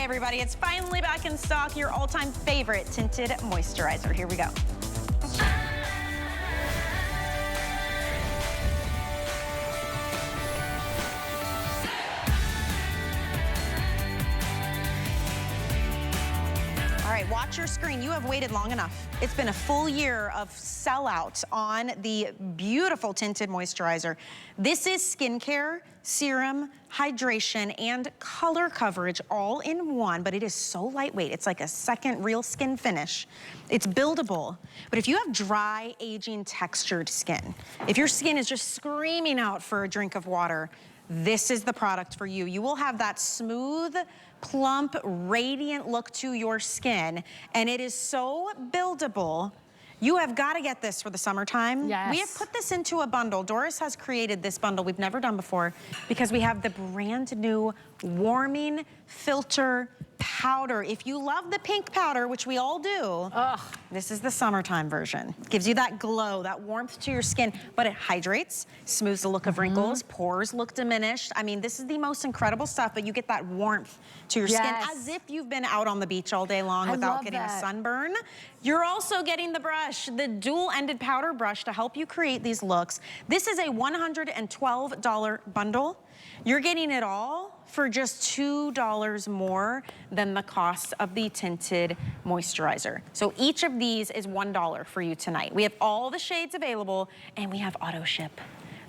everybody, it's finally back in stock, your all-time favorite tinted moisturizer. Here we go. All right, watch your screen. You have waited long enough. It's been a full year of sellout on the beautiful tinted moisturizer. This is skincare, serum, hydration, and color coverage all in one, but it is so lightweight. It's like a second real skin finish. It's buildable, but if you have dry, aging, textured skin, if your skin is just screaming out for a drink of water, this is the product for you. You will have that smooth, plump, radiant look to your skin, and it is so buildable. You have got to get this for the summertime. Yes. We have put this into a bundle. Doris has created this bundle we've never done before because we have the brand new warming filter powder. If you love the pink powder, which we all do, this is the summertime version. Gives you that glow, that warmth to your skin, but it hydrates, smooths the look of wrinkles, pores look diminished. I mean, this is the most incredible stuff, but you get that warmth to your skin as if you've been out on the beach all day long without getting a sunburn. You're also getting the brush, the dual-ended powder brush to help you create these looks. This is a $112 bundle. You're getting it all for just $2 more than the cost of the tinted moisturizer. So each of these is $1 for you tonight. We have all the shades available, and we have auto ship.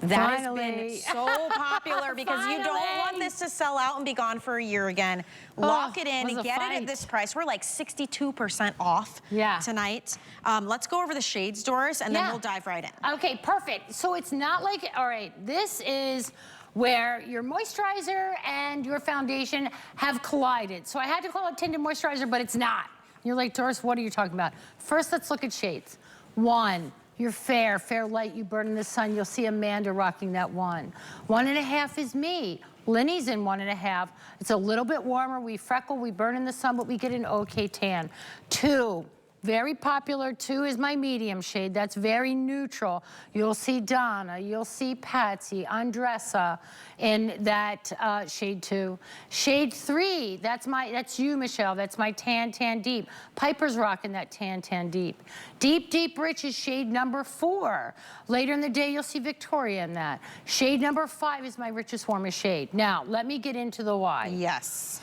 That has been so popular because you don't want this to sell out and be gone for a year again. Lock it in and get it at this price. We're like 62% off tonight. Let's go over the shades, Doris, and then we'll dive right in. Okay, perfect. So it's not like, all right, this is where your moisturizer and your foundation have collided. So I had to call it tinted moisturizer, but it's not. You're like, Doris, what are you talking about? First, let's look at shades. 1, you're fair light, you burn in the sun. You'll see Amanda rocking that 1. 1.5 is me. Lenny's in 1.5. It's a little bit warmer. We freckle, we burn in the sun, but we get an okay tan. 2. Very popular, 2 is my medium shade. That's very neutral. You'll see Donna, you'll see Patsy, Andressa in that shade 2. Shade 3, that's you, Michelle. That's my tan deep. Piper's rocking that tan deep. Deep rich is shade number 4. Later in the day, you'll see Victoria in that. Shade number 5 is my richest, warmest shade. Now, let me get into the why. Yes.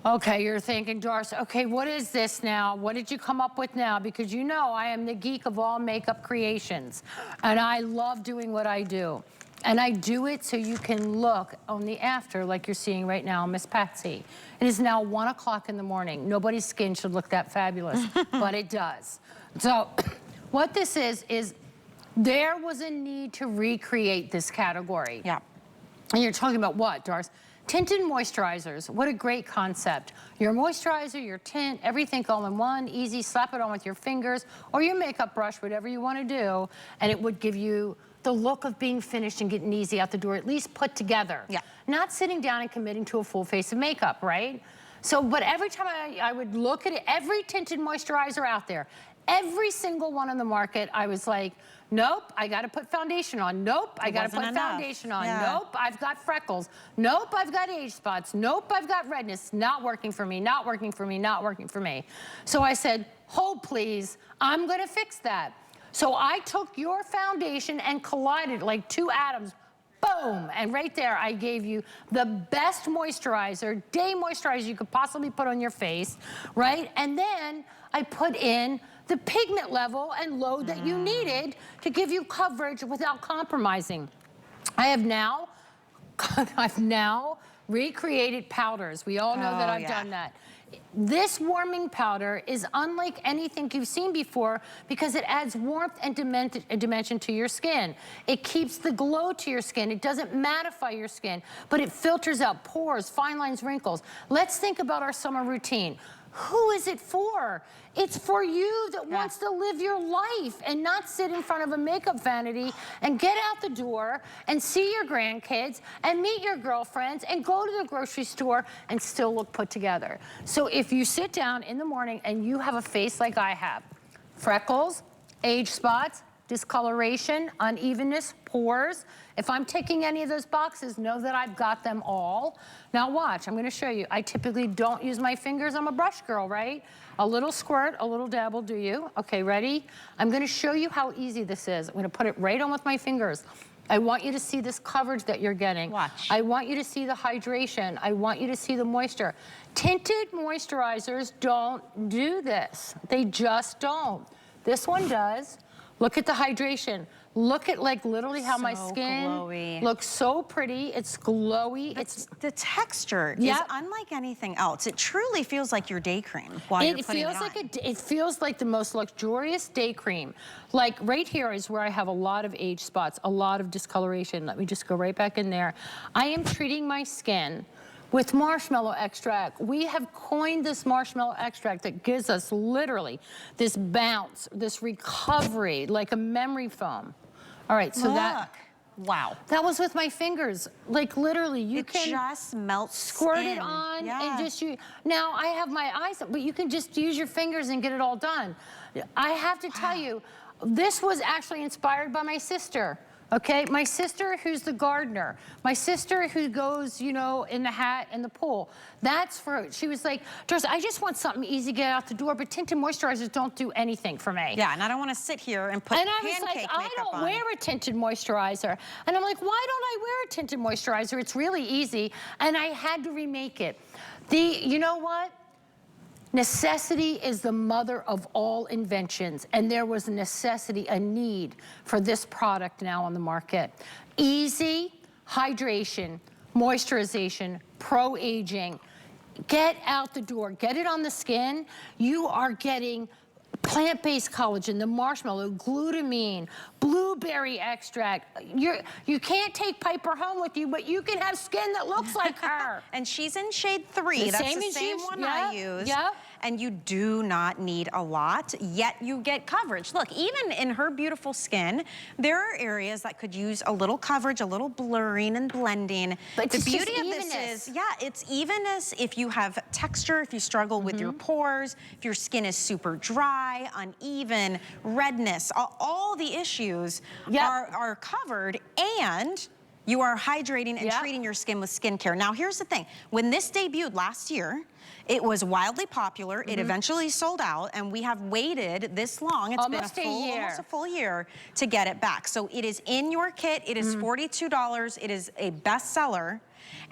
Okay, you're thinking, Doris, okay, what is this now? What did you come up with now? Because you know I am the geek of all makeup creations, and I love doing what I do. And I do it so you can look on the after like you're seeing right now, Miss Patsy. It is now 1 o'clock in the morning. Nobody's skin should look that fabulous, but it does. So what this is there was a need to recreate this category. Yeah. And you're talking about what, Doris? Tinted moisturizers, what a great concept. Your moisturizer, your tint, everything all in one, easy, slap it on with your fingers or your makeup brush, whatever you want to do, and it would give you the look of being finished and getting easy out the door, at least put together. Yeah. Not sitting down and committing to a full face of makeup, right? So, but every time I would look at it, every tinted moisturizer out there, every single one on the market, I was like, nope, I gotta put foundation on. Nope, I gotta put foundation on. Nope, I've got freckles. Nope, I've got age spots. Nope, I've got redness. Not working for me, not working for me, not working for me. So I said, hold please, I'm gonna fix that. So I took your foundation and collided like 2 atoms. Boom, and right there I gave you the best moisturizer, day moisturizer you could possibly put on your face, right? And then I put in the pigment level and load that you needed to give you coverage without compromising. I've now recreated powders. We all know that I've done that. This warming powder is unlike anything you've seen before because it adds warmth and dimension to your skin. It keeps the glow to your skin. It doesn't mattify your skin, but it filters out pores, fine lines, wrinkles. Let's think about our summer routine. Who is it for? It's for you that wants to live your life and not sit in front of a makeup vanity and get out the door and see your grandkids and meet your girlfriends and go to the grocery store and still look put together. So if you sit down in the morning and you have a face like I have, freckles, age spots, discoloration, unevenness, pores. If I'm ticking any of those boxes, know that I've got them all. Now watch, I'm gonna show you. I typically don't use my fingers. I'm a brush girl, right? A little squirt, a little dab will do you. Okay, ready? I'm gonna show you how easy this is. I'm gonna put it right on with my fingers. I want you to see this coverage that you're getting. Watch. I want you to see the hydration. I want you to see the moisture. Tinted moisturizers don't do this. They just don't. This one does. Look at the hydration. Look at like literally how my skin glowy. looks so pretty. It's glowy. The texture is unlike anything else. It truly feels like your day cream while you're putting it on. It feels like the most luxurious day cream. Like right here is where I have a lot of age spots, a lot of discoloration. Let me just go right back in there. I am treating my skin with marshmallow extract. We have coined this marshmallow extract that gives us literally this bounce, this recovery, like a memory foam. All right, so wow. That was with my fingers. Like literally, you can just melts squirt in. it on and just now I have my eyes, but you can just use your fingers and get it all done. I have to tell you, this was actually inspired by my sister. Okay, my sister who's the gardener, my sister who goes, you know, in the hat and the pool. That's for, she was like, Doris, I just want something easy to get out the door, but tinted moisturizers don't do anything for me. Yeah, and I don't want to sit here and put pancake makeup on. And I was like, I don't wear a tinted moisturizer. And I'm like, why don't I wear a tinted moisturizer? It's really easy. And I had to remake it. You know what? Necessity is the mother of all inventions, and there was a necessity, a need for this product now on the market. Easy hydration, moisturization, pro-aging. Get out the door, get it on the skin. You are getting plant-based collagen, the marshmallow, glutamine, blueberry extract. You can't take Piper home with you, but you can have skin that looks like her. And she's in shade 3. That's the same one I use. Yep. And you do not need a lot, yet you get coverage. Look, even in her beautiful skin, there are areas that could use a little coverage, a little blurring and blending. But the beauty of this is, it's evenness. If you have texture, if you struggle with your pores, if your skin is super dry, uneven, redness, all the issues are covered, and you are hydrating and treating your skin with skincare. Now, here's the thing. When this debuted last year, it was wildly popular. It eventually sold out, and we have waited this long. It's almost been almost a full year to get it back. So it is in your kit. It is $42. It is a bestseller.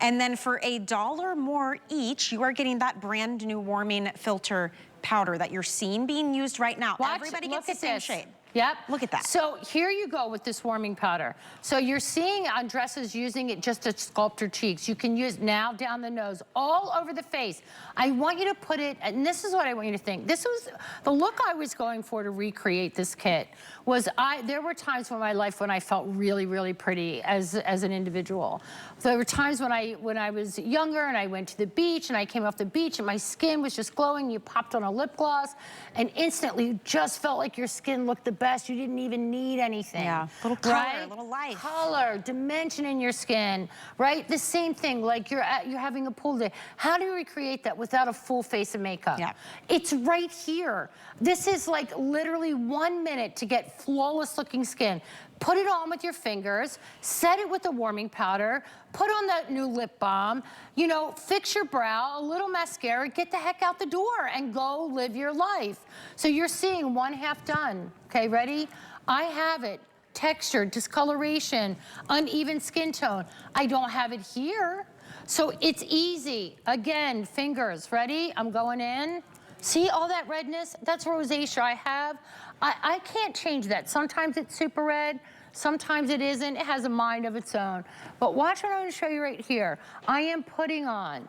And then for $1 more each, you are getting that brand new warming filter powder that you're seeing being used right now. Everybody gets the same shade. Yep. Look at that. So here you go with this warming powder. So you're seeing on dresses using it just to sculpt your cheeks. You can use now down the nose, all over the face. I want you to put it, and this is what I want you to think. This was the look I was going for to recreate this kit. There were times in my life when I felt really, really pretty as an individual. There were times when I was younger and I went to the beach and I came off the beach and my skin was just glowing. You popped on a lip gloss and instantly you just felt like your skin looked the best. You didn't even need anything. Yeah, little color, little life. Color, dimension in your skin, right? The same thing, like you're having a pool day. How do you recreate that without a full face of makeup? Yeah. It's right here. This is like literally 1 minute to get flawless looking skin. Put it on with your fingers, set it with the warming powder, put on that new lip balm, you know, fix your brow, a little mascara, get the heck out the door and go live your life. So you're seeing one half done. Okay, ready? I have it. Texture, discoloration, uneven skin tone. I don't have it here. So it's easy. Again, fingers, ready? I'm going in. See all that redness? That's rosacea I have. I can't change that. Sometimes it's super red, sometimes it isn't. It has a mind of its own. But watch what I'm gonna show you right here. I am putting on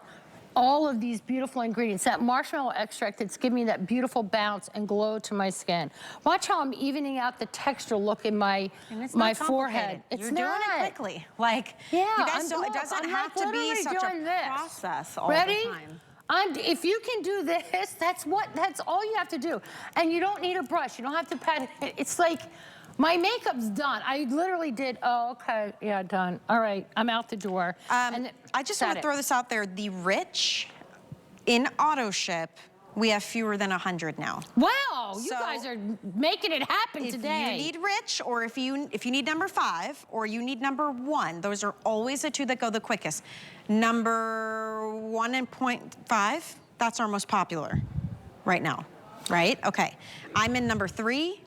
all of these beautiful ingredients, that marshmallow extract that's giving me that beautiful bounce and glow to my skin. Watch how I'm evening out the texture look in my forehead. You're doing it quickly. Like, you guys don't, it doesn't have to be such a process all the time. If you can do this, that's all you have to do. And you don't need a brush. You don't have to pat it. It's like, my makeup's done. I literally did, oh, okay, yeah, done. All right, I'm out the door. I just want to throw this out there. The Rich in auto ship we have fewer than 100 now. Wow, you So, guys are making it happen today. If you need rich, or if you need number 5, or you need number 1, those are always the 2 that go the quickest. Number 1.5, that's our most popular right now, right? Okay, I'm in number 3.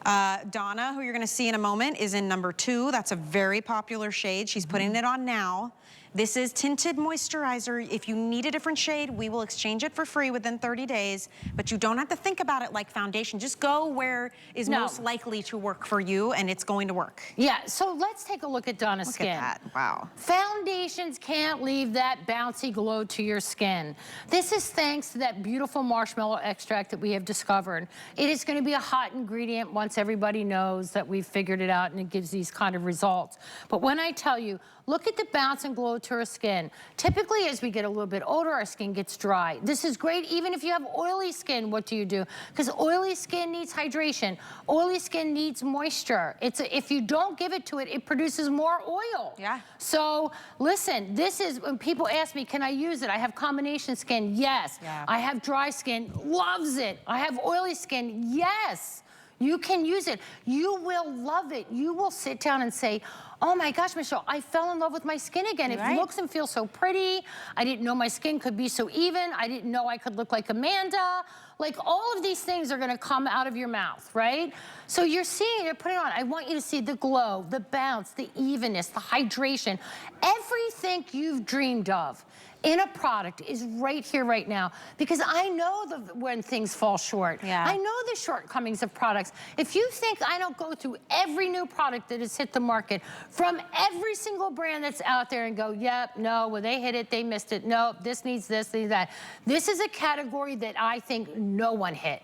Donna, who you're gonna see in a moment, is in number 2. That's a very popular shade. She's putting it on now. This is Tinted Moisturizer. If you need a different shade, we will exchange it for free within 30 days, but you don't have to think about it like foundation. Just go where is most likely to work for you, and it's going to work. Yeah, so let's take a look at Donna's skin. Look at that, wow. Foundations can't leave that bouncy glow to your skin. This is thanks to that beautiful marshmallow extract that we have discovered. It is gonna be a hot ingredient once everybody knows that we've figured it out and it gives these kind of results. But when I tell you, look at the bounce and glow to our skin. Typically, as we get a little bit older, our skin gets dry. This is great even if you have oily skin. What do? Because oily skin needs hydration. Oily skin needs moisture. If you don't give it to it, it produces more oil. Yeah. So listen, this is, when people ask me, can I use it? I have combination skin, yes. Yeah. I have dry skin, loves it. I have oily skin, yes. You can use it. You will love it. You will sit down and say, oh my gosh, Michelle, I fell in love with my skin again. It looks and feels so pretty. I didn't know my skin could be so even. I didn't know I could look like Amanda. Like, all of these things are gonna come out of your mouth, right? So you're seeing it, put it on. I want you to see the glow, the bounce, the evenness, the hydration. Everything you've dreamed of in a product is right here, right now. Because I know when things fall short. Yeah. I know the shortcomings of products. If you think I don't go through every new product that has hit the market from every single brand that's out there and go, yep, no, well, they hit it, they missed it. No, this needs this, needs that. This is a category that I think no one hit.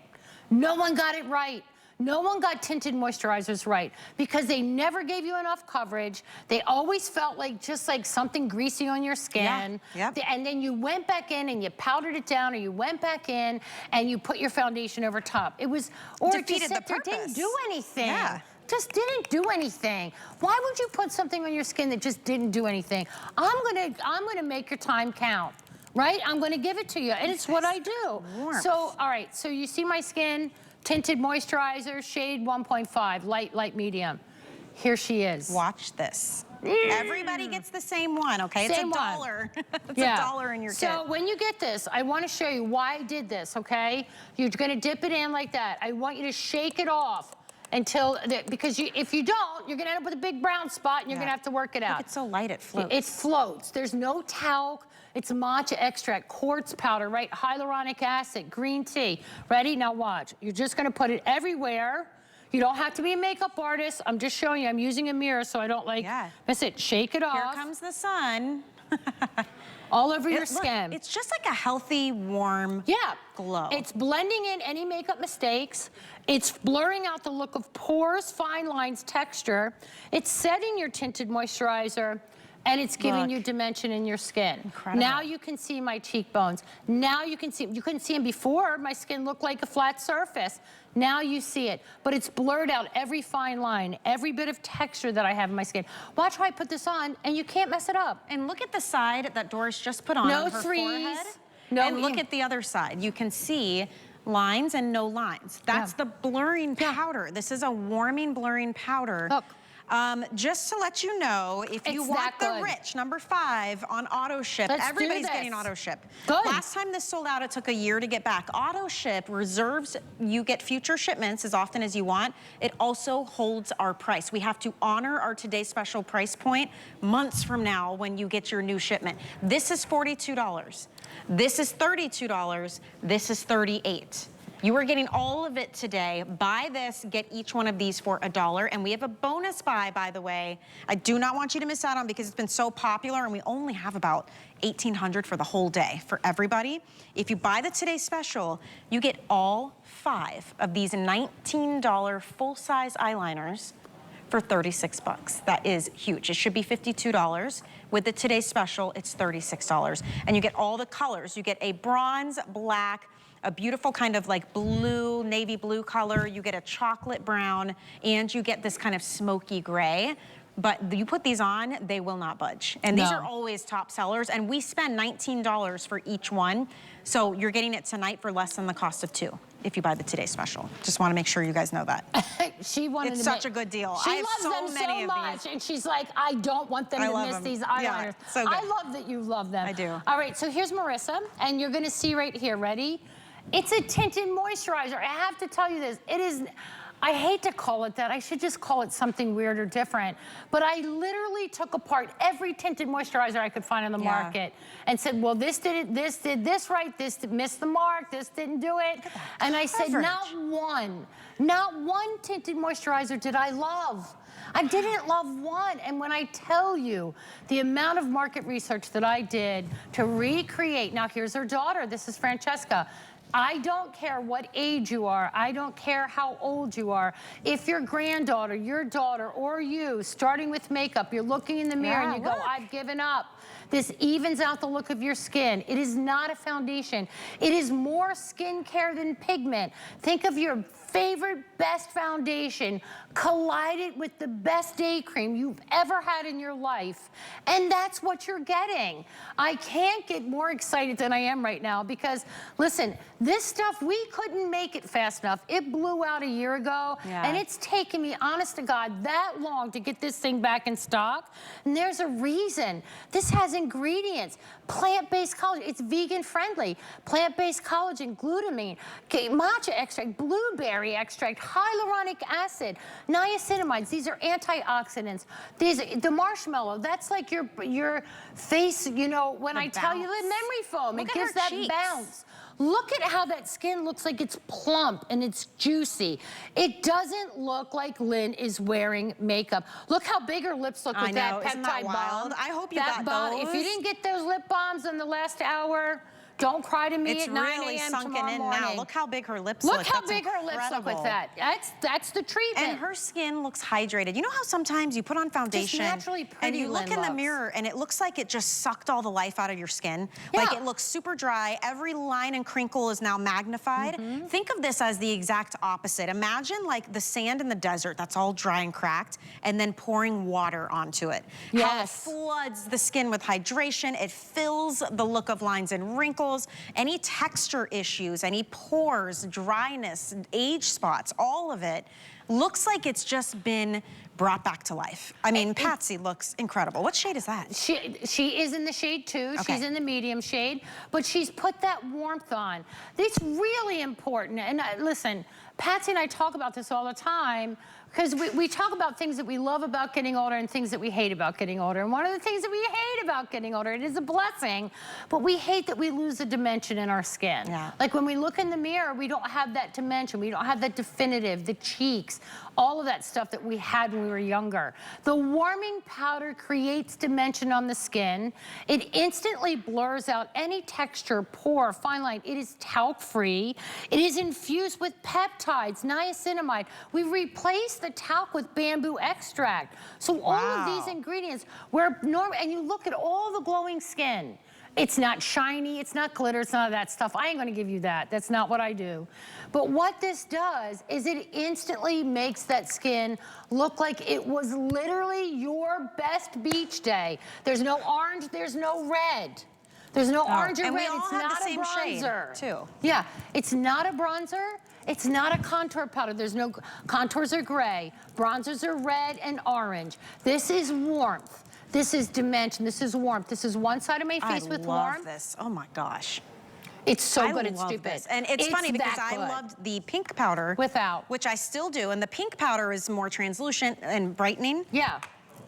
No one got it right. No one got tinted moisturizers right because they never gave you enough coverage. They always felt like just like something greasy on your skin. Yeah. Yep. And then you went back in and you powdered it down, or you went back in and you put your foundation over top. It was, or defeated the it purpose. didn't do anything. Yeah. Just didn't do anything. Why would you put something on your skin that just didn't do anything? I'm gonna make your time count, right? I'm gonna give it to you, and it's what I do. Warmth. So, all right, so you see my skin, Tinted Moisturizer, shade 1.5, light, medium. Here she is. Watch this. Everybody gets the same one, okay? Same it's one. $1. It's $1 in your kit. So when you get this, I want to show you why I did this, okay? You're gonna dip it in like that. I want you to shake it off until, because if you don't, you're gonna end up with a big brown spot and you're gonna have to work it out. Look, it's so light, it floats. It floats. There's no talc. It's matcha extract, quartz powder, right? Hyaluronic acid, green tea. Ready? Now watch. You're just gonna put it everywhere. You don't have to be a makeup artist. I'm just showing you. I'm using a mirror so I don't miss it. Shake it off. Here comes the sun. All over your skin. It's just like a healthy, warm glow. It's blending in any makeup mistakes. It's blurring out the look of pores, fine lines, texture. It's setting your tinted moisturizer, and it's giving you dimension in your skin. Incredible. Now you can see my cheekbones. Now you can see, you couldn't see them before. My skin looked like a flat surface. Now you see it, but it's blurred out every fine line, every bit of texture that I have in my skin. Watch how I put this on, and you can't mess it up. And look at the side that Doris just put on No her threes. forehead. No, and look at the other side. You can see lines and no lines. That's the blurring powder. This is a warming blurring powder. Look. Just to let you know, if you want the rich, number 5 on auto ship, everybody's getting auto ship. Good. Last time this sold out, it took a year to get back. Auto ship reserves, you get future shipments as often as you want. It also holds our price. We have to honor our today's special price point months from now when you get your new shipment. This is $42. This is $32. This is $38. You are getting all of it today. Buy this, get each one of these for $1. And we have a bonus buy, by the way. I do not want you to miss out on because it's been so popular and we only have about 1,800 for the whole day for everybody. If you buy the Today Special, you get all 5 of these $19 full-size eyeliners for 36 bucks. That is huge. It should be $52. With the Today Special, it's $36. And you get all the colors. You get a bronze, black, a beautiful kind of like blue, navy blue color. You get a chocolate brown, and you get this kind of smoky gray. But you put these on, they will not budge. And these are always top sellers, and we spend $19 for each one. So you're getting it tonight for less than the cost of 2 if you buy the Today Special. Just want to make sure you guys know that. She wanted It's such a good deal. She I have loves so them many so of much, these. and she's like, I don't want them to miss these eyeliners. Yeah, so good. I love that you love them. I do. All right, so here's Marissa, and you're gonna see right here, ready? It's a tinted moisturizer. I have to tell you this, it is, I hate to call it that. I should just call it something weird or different. But I literally took apart every tinted moisturizer I could find on the market and said, well, this did this right, this missed the mark, this didn't do it. And I said, not one tinted moisturizer did I love. I didn't love one. And when I tell you the amount of market research that I did to recreate, now here's her daughter, this is Francesca. I don't care what age you are. I don't care how old you are. If your granddaughter, your daughter, or you, starting with makeup, you're looking in the mirror and you go, I've given up. This evens out the look of your skin. It is not a foundation. It is more skincare than pigment. Think of your favorite, best foundation, collide it with the best day cream you've ever had in your life, and that's what you're getting. I can't get more excited than I am right now because, listen, this stuff, we couldn't make it fast enough. It blew out a year ago, and it's taken me, honest to God, that long to get this thing back in stock, and there's a reason. This has ingredients, plant-based collagen, it's vegan-friendly, plant-based collagen, glutamine, matcha extract, blueberry extract, hyaluronic acid, niacinamides. These are antioxidants. The marshmallow, that's like your face, you know, when I tell you the memory foam, it gives that bounce. Look at how that skin looks like it's plump and it's juicy. It doesn't look like Lynn is wearing makeup. Look how big her lips look with that peptide balm. I hope you got those. If you didn't get those lip balms in the last hour, don't cry to me at 9 a.m. sunken in morning. now. Look how big her lips look. Look how big her lips look with that. That's the treatment. And her skin looks hydrated. You know how sometimes you put on foundation and you look in the mirror and it looks like it just sucked all the life out of your skin. Like it looks super dry. Every line and crinkle is now magnified. Think of this as the exact opposite. Imagine like the sand in the desert that's all dry and cracked and then pouring water onto it. How it floods the skin with hydration. It fills the look of lines and wrinkles. Any texture issues, any pores, dryness, age spots, all of it looks like it's just been brought back to life. I mean, Patsy looks incredible. What shade is that? She is in the shade 2. She's in the medium shade, but she's put that warmth on. It's really important. And listen, Patsy and I talk about this all the time because we talk about things that we love about getting older and things that we hate about getting older. And one of the things that we hate about getting older, it is a blessing, but we hate that we lose a dimension in our skin. Like when we look in the mirror, we don't have that dimension. We don't have that definitive, the cheeks, all of that stuff that we had when we were younger. The warming powder creates dimension on the skin. It instantly blurs out any texture, pore, fine line. It is talc-free. It is infused with peptides, niacinamide. We've replaced the talc with bamboo extract. So all of these ingredients, and you look at all the glowing skin. It's not shiny, it's not glitter, it's none of that stuff. I ain't gonna give you that. That's not what I do. But what this does is it instantly makes that skin look like it was literally your best beach day. There's no orange, there's no red. There's no orange or red, it's not a bronzer. Too. Yeah, it's not a bronzer. It's not a contour powder. There's no, contours are gray. Bronzers are red and orange. This is warmth. This is dimension, this is warmth. This is one side of my face with warmth. I love this, oh my gosh. It's so good, it's stupid. This. And it's funny because I loved the pink powder. Which I still do, and the pink powder is more translucent and brightening.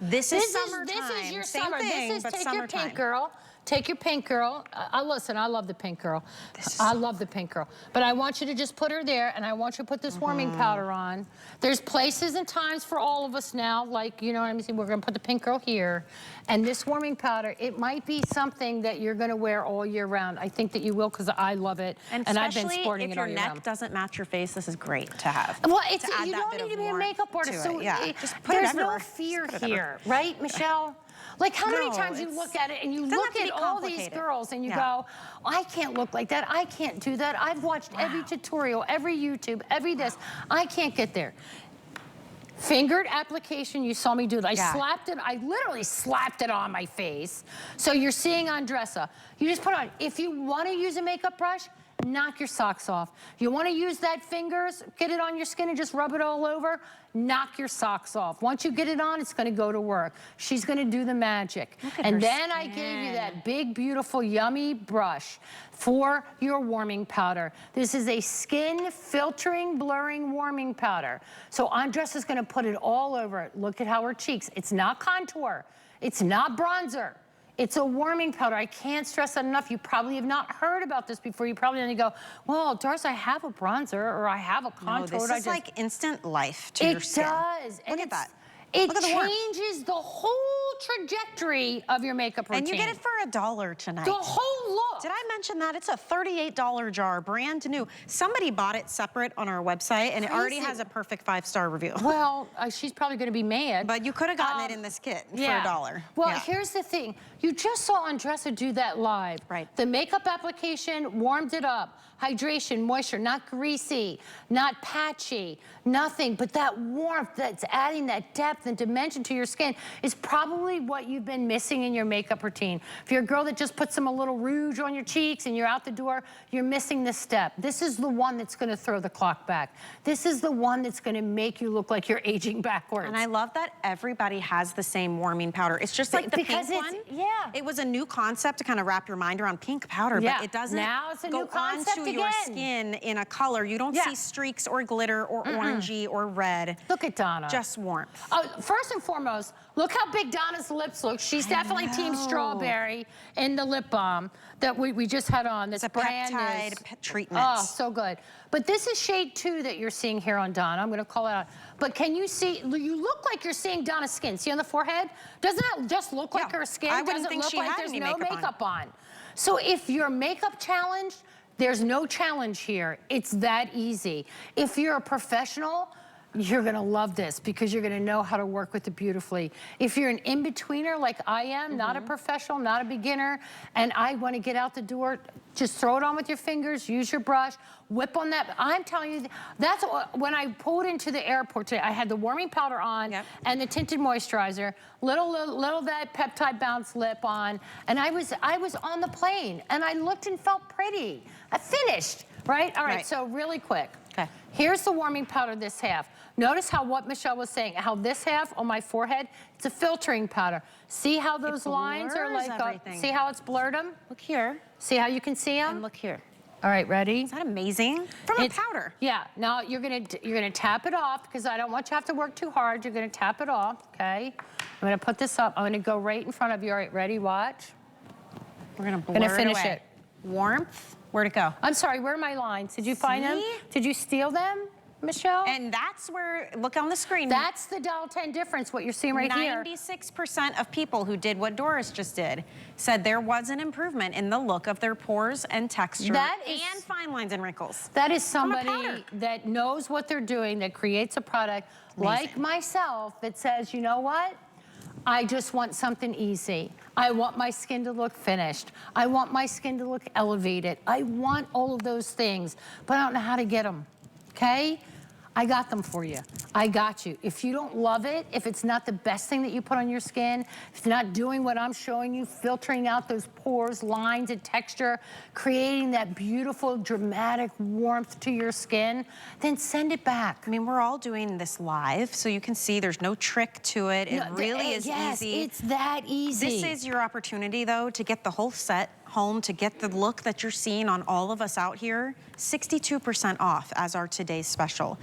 This is summertime. This is your Same summer. thing, This is but take summertime. your pink girl. Take your pink girl. Listen, I love the pink girl. I love the pink girl. But I want you to just put her there, and I want you to put this warming powder on. There's places and times for all of us now, like, you know what I'm saying, we're gonna put the pink girl here. And this warming powder, it might be something that you're gonna wear all year round. I think that you will, because I love it. And I've been sporting it all year round. If your neck doesn't match your face, this is great to have. Well, you don't need to be a makeup artist. So just put it everywhere. There's no fear here, right, Michelle? Like how many times you look at it and you look at all these girls and you go, I can't look like that, I can't do that. I've watched every tutorial, every YouTube, every this. I can't get there. Fingered application, you saw me do it. I slapped it, I literally slapped it on my face. So you're seeing Andressa. You just put it on. If you want to use a makeup brush, knock your socks off. You want to use that fingers, get it on your skin and just rub it all over, knock your socks off. Once you get it on, it's going to go to work. She's going to do the magic. And then I gave you that big, beautiful, yummy brush for your warming powder. This is a skin filtering, blurring warming powder. So Andressa's going to put it all over it. Look at how her cheeks. It's not contour. It's not bronzer. It's a warming powder. I can't stress that enough. You probably have not heard about this before. You probably only go, well, Doris, I have a bronzer or I have a contour. No, this is like instant life to your skin. It does. Look at that. It changes the whole trajectory of your makeup routine. And you get it for $1 tonight. The whole look. Did I mention that? It's a $38 jar, brand new. Somebody bought it separate on our website, and it already has a perfect 5-star review. Well, she's probably going to be mad. But you could have gotten it in this kit for $1. Well, here's the thing. You just saw Andressa do that live. Right. The makeup application warmed it up. Hydration, moisture, not greasy, not patchy, nothing. But that warmth that's adding that depth and dimension to your skin is probably what you've been missing in your makeup routine. If you're a girl that just puts a little rouge on your cheeks and you're out the door, you're missing this step. This is the one that's going to throw the clock back. This is the one that's going to make you look like you're aging backwards. And I love that everybody has the same warming powder. It's just like the pink one. Yeah. It was a new concept to kind of wrap your mind around pink powder, but it doesn't now it's a go new concept onto your skin in a color. You don't see streaks or glitter or orangey or red. Look at Donna. Just warmth. First and foremost, look how big Donna's lips look. She's definitely Team Strawberry in the lip balm that we just had on. This brand peptide treatment. Oh, so good. But this is shade 2 that you're seeing here on Donna. I'm going to call it out. But can you see, you look like you're seeing Donna's skin. See on the forehead? Doesn't that just look like her skin? I wouldn't think she had there's any no makeup on. So if you're makeup challenged, there's no challenge here. It's that easy. If you're a professional, you're gonna love this because you're gonna know how to work with it beautifully. If you're an in-betweener like I am, not a professional, not a beginner, and I wanna get out the door, just throw it on with your fingers, use your brush, whip on that. I'm telling you, that's when I pulled into the airport today, I had the warming powder on and the tinted moisturizer, little that peptide bounce lip on, and I was on the plane and I looked and felt pretty. I finished, right? All right, so really quick. Okay. Here's the warming powder this half. Notice how what Michelle was saying, how this half on my forehead, it's a filtering powder. See how those lines are like, see how it's blurred them? Look here. See how you can see them? And look here. All right, ready? Is that amazing? From a powder. Yeah, now you're gonna tap it off because I don't want you to have to work too hard. You're gonna tap it off, okay? I'm gonna put this up. I'm gonna go right in front of you. All right, ready, watch. We're gonna finish it. Warmth, where'd it go? I'm sorry, where are my lines? Did you find them? Did you steal them, Michelle? And that's where, look on the screen. That's the $1.10 difference, what you're seeing right here. 96% of people who did what Doris just did said there was an improvement in the look of their pores and texture and fine lines and wrinkles. That is somebody that knows what they're doing, that creates a product like myself that says, you know what? I just want something easy. I want my skin to look finished. I want my skin to look elevated. I want all of those things, but I don't know how to get them, okay? I got them for you. I got you. If you don't love it, if it's not the best thing that you put on your skin, if it's not doing what I'm showing you, filtering out those pores, lines, and texture, creating that beautiful, dramatic warmth to your skin, then send it back. I mean, we're all doing this live, so you can see there's no trick to it. It really is easy. It's that easy. This is your opportunity, though, to get the whole set home, to get the look that you're seeing on all of us out here. 62% off as our today's special.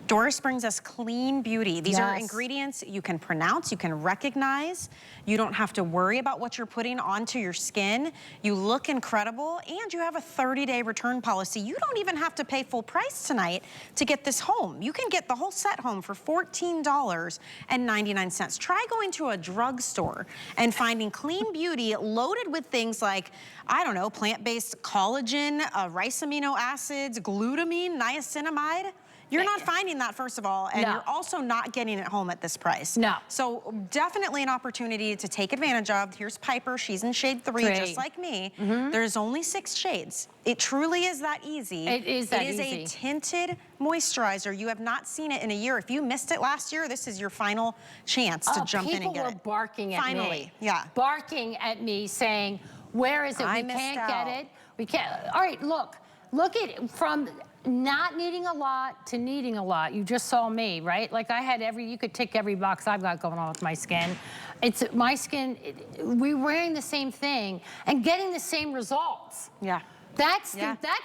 Doris brings us clean beauty. These are ingredients you can pronounce, you can recognize. You don't have to worry about what you're putting onto your skin. You look incredible, and you have a 30-day return policy. You don't even have to pay full price tonight to get this home. You can get the whole set home for $14.99. Try going to a drugstore and finding clean beauty loaded with things like, I don't know, plant-based collagen, rice amino acids, glutamine, niacinamide. You're not finding that, first of all, and you're also not getting it home at this price. No. So definitely an opportunity to take advantage of. Here's Piper. She's in shade 3, just like me. There's only 6 shades. It truly is that easy. It is that easy. It is a tinted moisturizer. You have not seen it in a year. If you missed it last year, this is your final chance to jump in and get it. People were barking at me. Finally, yeah. Barking at me saying, Where is it? I We missed can't out. get it. We can't. All right, look at from not needing a lot to needing a lot. You just saw me, right? Like I had you could tick every box I've got going on with my skin. It's my skin, we're wearing the same thing and getting the same results. Yeah. That's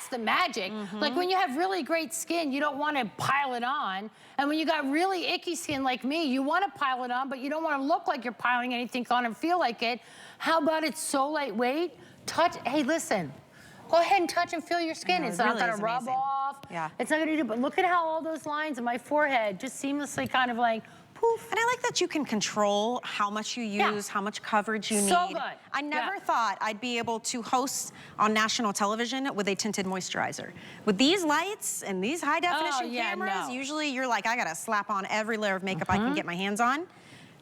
the magic. Like when you have really great skin, you don't want to pile it on. And when you got really icky skin like me, you want to pile it on, but you don't want to look like you're piling anything on and feel like it. How about it's so lightweight? Touch, hey, listen. Go ahead and touch and feel your skin. It's not going to rub off. Yeah. It's not going to do, but look at how all those lines in my forehead just seamlessly kind of like, poof. And I like that you can control how much you use, how much coverage you need. So good. I never thought I'd be able to host on national television with a tinted moisturizer. With these lights and these high definition cameras, usually you're like, I gotta slap on every layer of makeup I can get my hands on.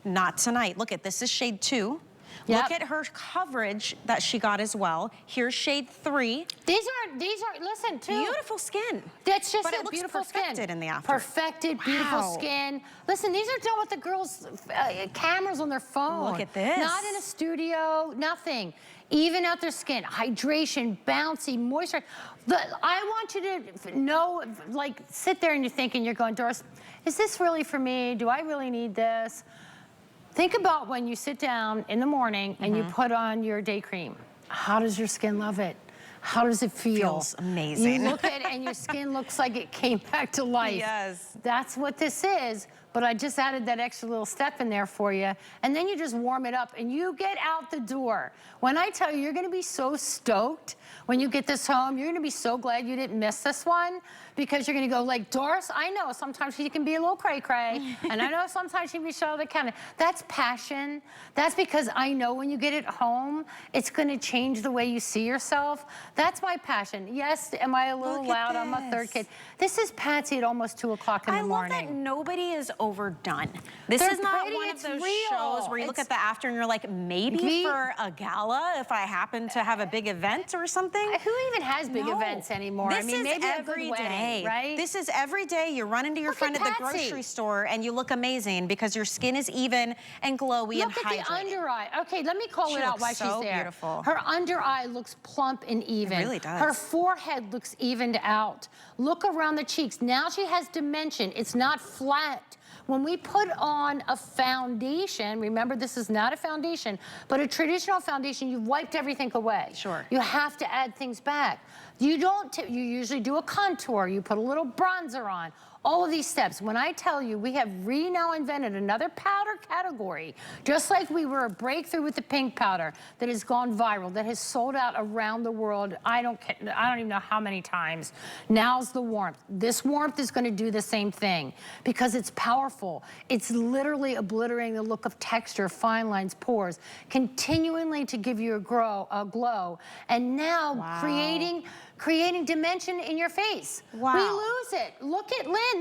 Not tonight. Look at this is shade 2. Look at her coverage that she got as well. Here's shade 3. These are, listen, beautiful skin. That's just but a it looks beautiful perfected skin. in the after. Perfected, beautiful skin. Listen, these are done with the girls' cameras on their phone. Look at this. Not in a studio, nothing. Even out their skin, hydration, bouncy, moisture. I want you to know, like, sit there and you're thinking, you're going, Doris, is this really for me? Do I really need this? Think about when you sit down in the morning and you put on your day cream. How does your skin love it? How does it feel? Feels amazing. You look at it and your skin looks like it came back to life. Yes. That's what this is. But I just added that extra little step in there for you. And then you just warm it up and you get out the door. When I tell you, you're gonna be so stoked when you get this home. You're gonna be so glad you didn't miss this one because you're gonna go like, Doris, I know sometimes she can be a little cray-cray. And I know sometimes she can be the kind of, that's passion. That's because I know when you get it home, it's gonna change the way you see yourself. That's my passion. Yes, am I a little loud? I'm a third kid. This is Patsy at almost 2 o'clock in the morning. I love that nobody is overdone. This is not one of those shows where you look at the after and you're like, maybe for a gala, if I happen to have a big event or something. Who even has big events anymore? This is maybe every day, right? This is every day. You run into your friend at the grocery store and you look amazing because your skin is even and glowy and hydrated. Look at the under eye. Okay, let me call it out while she's there. Beautiful. Her under eye looks plump and even. It really does. Her forehead looks evened out. Look around the cheeks. Now she has dimension. It's not flat. When we put on a foundation, remember this is not a foundation, but a traditional foundation, you've wiped everything away. Sure. You have to add things back. You don't, you usually do a contour, you put a little bronzer on. All of these steps. When I tell you, we have now invented another powder category, just like we were a breakthrough with the pink powder that has gone viral, that has sold out around the world. I don't even know how many times. Now's the warmth. This warmth is going to do the same thing because it's powerful. It's literally obliterating the look of texture, fine lines, pores, continually to give you a glow, and now creating dimension in your face. Wow. We lose it. Look at Lynn.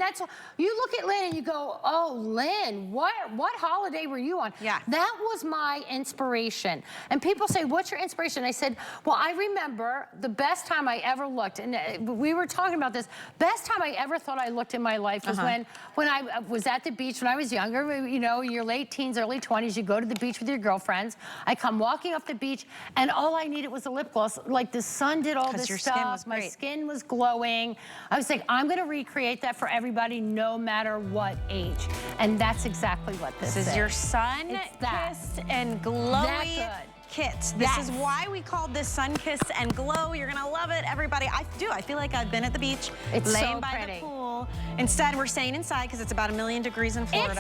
You look at Lynn and you go, oh, Lynn, what holiday were you on? Yeah. That was my inspiration. And people say, what's your inspiration? I said, well, I remember the best time I ever looked, and we were talking about this, best time I ever thought I looked in my life was when I was at the beach when I was younger, you know, your late teens, early 20s, you go to the beach with your girlfriends. I come walking off the beach and all I needed was a lip gloss. Like the sun did all this stuff. My skin was glowing. I was like, I'm gonna recreate that for everybody, no matter what age. And that's exactly what this is. This is your sun-kissed and glowy kit. This is why we called this Sun-Kissed and Glow. You're gonna love it, everybody. I feel like I've been at the beach, laying by the pool. Instead, we're staying inside because it's about 1,000,000 degrees in Florida.